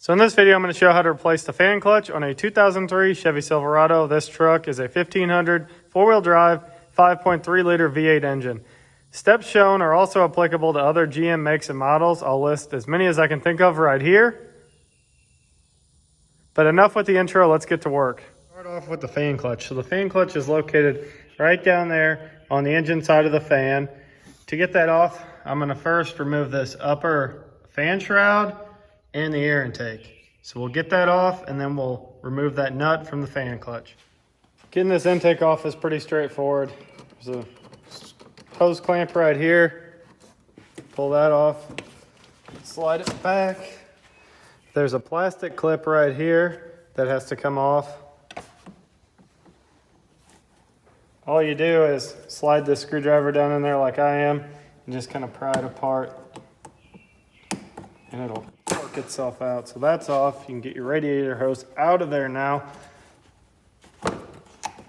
So in this video, I'm going to show how to replace the fan clutch on a 2003 Chevy Silverado. This truck is a 1500 four-wheel drive, 5.3 liter V8 engine. Steps shown are also applicable to other GM makes and models. I'll list as many as I can think of right here. But enough with the intro, let's get to work. Start off with the fan clutch. So the fan clutch is located right down there on the engine side of the fan. To get that off, I'm going to first remove this upper fan shroud and the air intake. So we'll get that off and then we'll remove that nut from the fan clutch. Getting this intake off is pretty straightforward. There's a hose clamp right here. Pull that off, slide it back. There's a plastic clip right here that has to come off. All you do is slide this screwdriver down in there like I am and just kind of pry it apart and it'll work itself out. So that's off. You can get your radiator hose out of there now.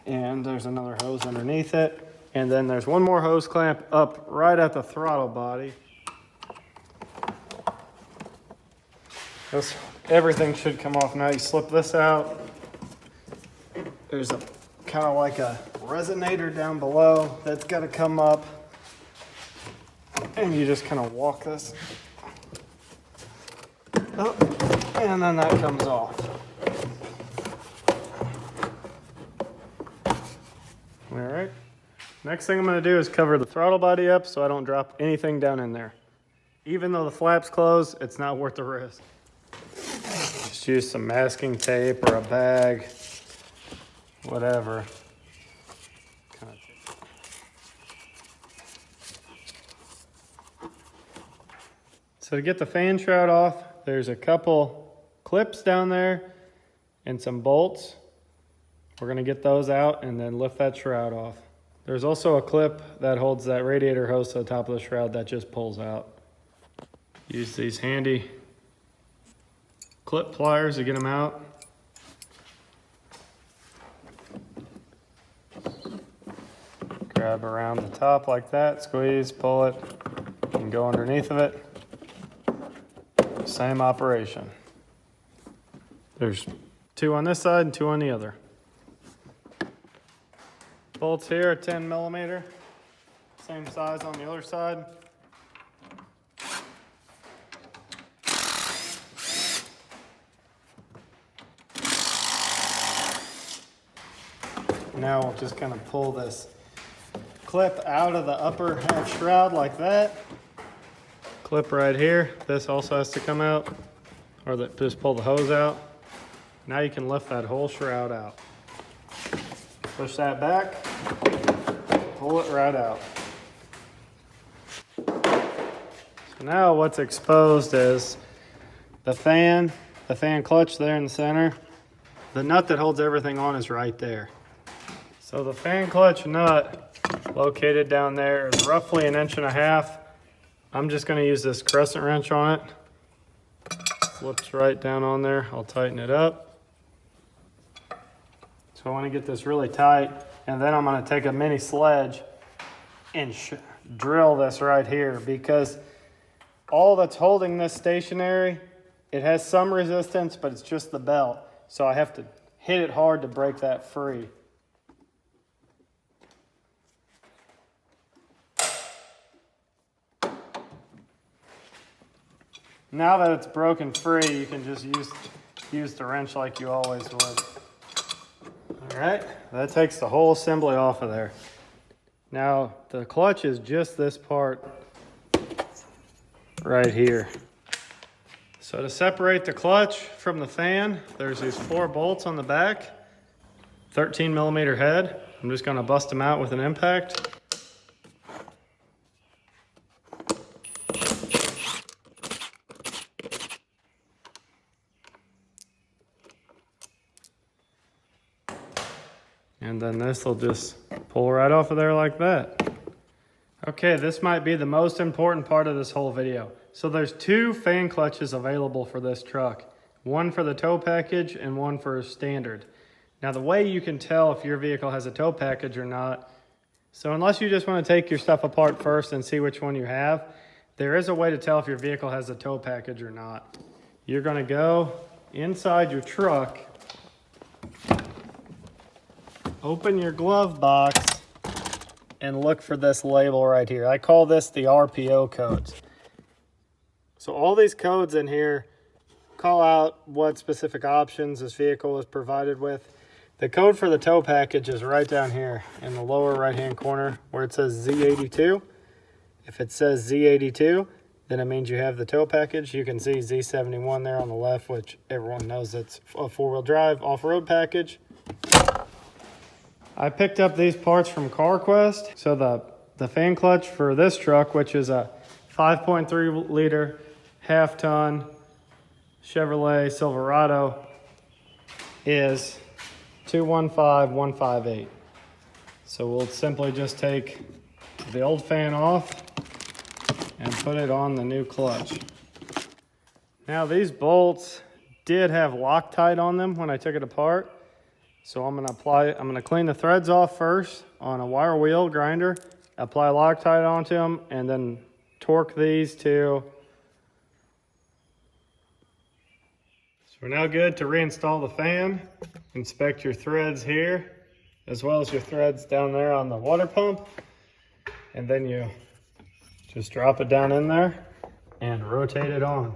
And there's another hose underneath it. And then there's one more hose clamp up right at the throttle body. Everything should come off now. You slip this out. There's a kind of like a resonator down below that's got to come up. And you just kind of walk this up, and then that comes off. All right. Next thing I'm going to do is cover the throttle body up so I don't drop anything down in there. Even though the flap's closed, it's not worth the risk. Just use some masking tape or a bag, whatever. So to get the fan shroud off, there's a couple clips down there and some bolts. We're going to get those out and then lift that shroud off. There's also a clip that holds that radiator hose to the top of the shroud that just pulls out. Use these handy clip pliers to get them out. Grab around the top like that, squeeze, pull it, and go underneath of it. Same operation. There's two on this side and two on the other. Bolts here are 10 millimeter. Same size on the other side. Now we'll just kind of pull this clip out of the upper half shroud like that. Clip right here. This also has to come out, or just pull the hose out. Now you can lift that whole shroud out. Push that back, pull it right out. So now what's exposed is the fan clutch there in the center. The nut that holds everything on is right there. So the fan clutch nut located down there is roughly 1.5 inches. I'm just going to use this crescent wrench on it. Slips right down on there. I'll tighten it up. So I want to get this really tight, and then I'm going to take a mini sledge and drill this right here, because all that's holding this stationary, it has some resistance, but it's just the belt. So I have to hit it hard to break that free. Now that it's broken free, you can just use the wrench like you always would. All right, that takes the whole assembly off of there. Now, the clutch is just this part right here. So to separate the clutch from the fan, there's these 4 bolts on the back, 13 millimeter head. I'm just gonna bust them out with an impact. And then this will just pull right off of there like that. Okay, this might be the most important part of this whole video. So there's 2 fan clutches available for this truck. One for the tow package and one for standard. Now the way you can tell if your vehicle has a tow package or not, so unless you just want to take your stuff apart first and see which one you have, there is a way to tell if your vehicle has a tow package or not. you're gonna go inside your truck, open your glove box, and look for this label right here. I call this the RPO codes. So all these codes in here call out what specific options this vehicle is provided with. The code for the tow package is right down here in the lower right-hand corner where it says Z82. If it says Z82, then it means you have the tow package. You can see Z71 there on the left, which everyone knows it's a four-wheel drive off-road package. I picked up these parts from CarQuest. So the fan clutch for this truck, which is a 5.3 liter, half-ton Chevrolet Silverado, is 215158. So we'll simply just take the old fan off and put it on the new clutch. Now these bolts did have Loctite on them when I took it apart. So I'm gonna clean the threads off first on a wire wheel grinder, apply Loctite onto them, and then torque these to. So we're now good to reinstall the fan. Inspect your threads here, as well as your threads down there on the water pump. And then you just drop it down in there and rotate it on.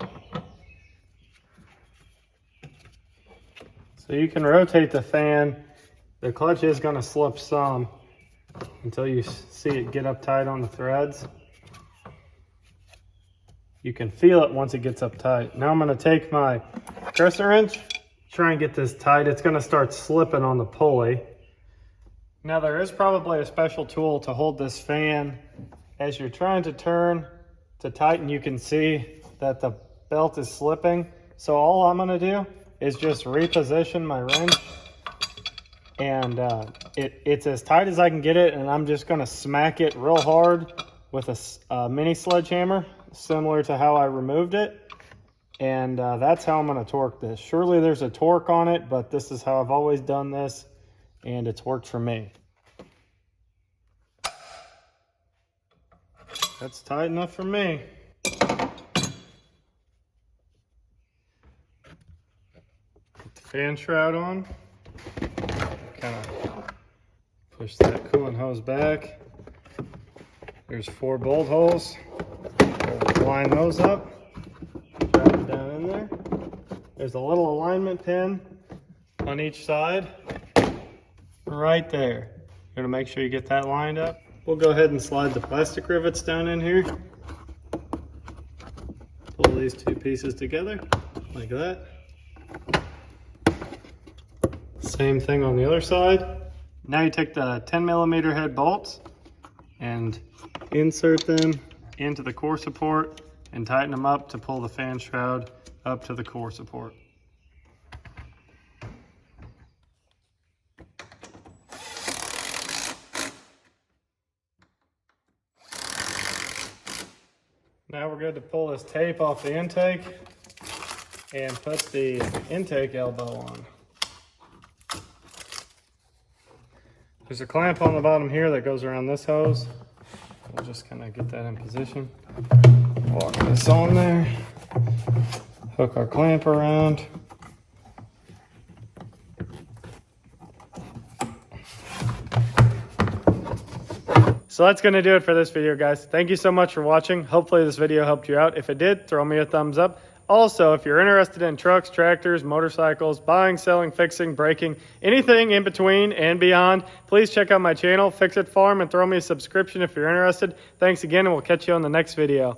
So you can rotate the fan. The clutch is going to slip some until you see it get up tight on the threads. You can feel it once it gets up tight. Now I'm going to take my crescent wrench, try and get this tight. It's going to start slipping on the pulley. Now there is probably a special tool to hold this fan as you're trying to turn to tighten. You can see that the belt is slipping. So all I'm going to do is just reposition my wrench, and it's as tight as I can get it, and I'm just going to smack it real hard with a mini sledgehammer, similar to how I removed it. And that's how I'm going to torque this. Surely there's a torque on it, but this is how I've always done this, and it's worked for me. That's tight enough for me. Put the fan shroud on. Kind of push that coolant hose back. There's 4 bolt holes. We'll line those up. Drop it down in there. There's a little alignment pin on each side. Right there. You're gonna make sure you get that lined up. We'll go ahead and slide the plastic rivets down in here. Pull these 2 pieces together like that. Same thing on the other side. Now you take the 10mm head bolts and insert them into the core support and tighten them up to pull the fan shroud up to the core support. Now we're good to pull this tape off the intake and put the intake elbow on. There's a clamp on the bottom here that goes around this hose. We'll just kind of get that in position. Walk this on there. Hook our clamp around. So that's going to do it for this video, guys. Thank you so much for watching. Hopefully this video helped you out. If it did, throw me a thumbs up. Also, if you're interested in trucks, tractors, motorcycles, buying, selling, fixing, breaking, anything in between and beyond, please check out my channel, Fix It Farm, and throw me a subscription if you're interested. Thanks again, and we'll catch you on the next video.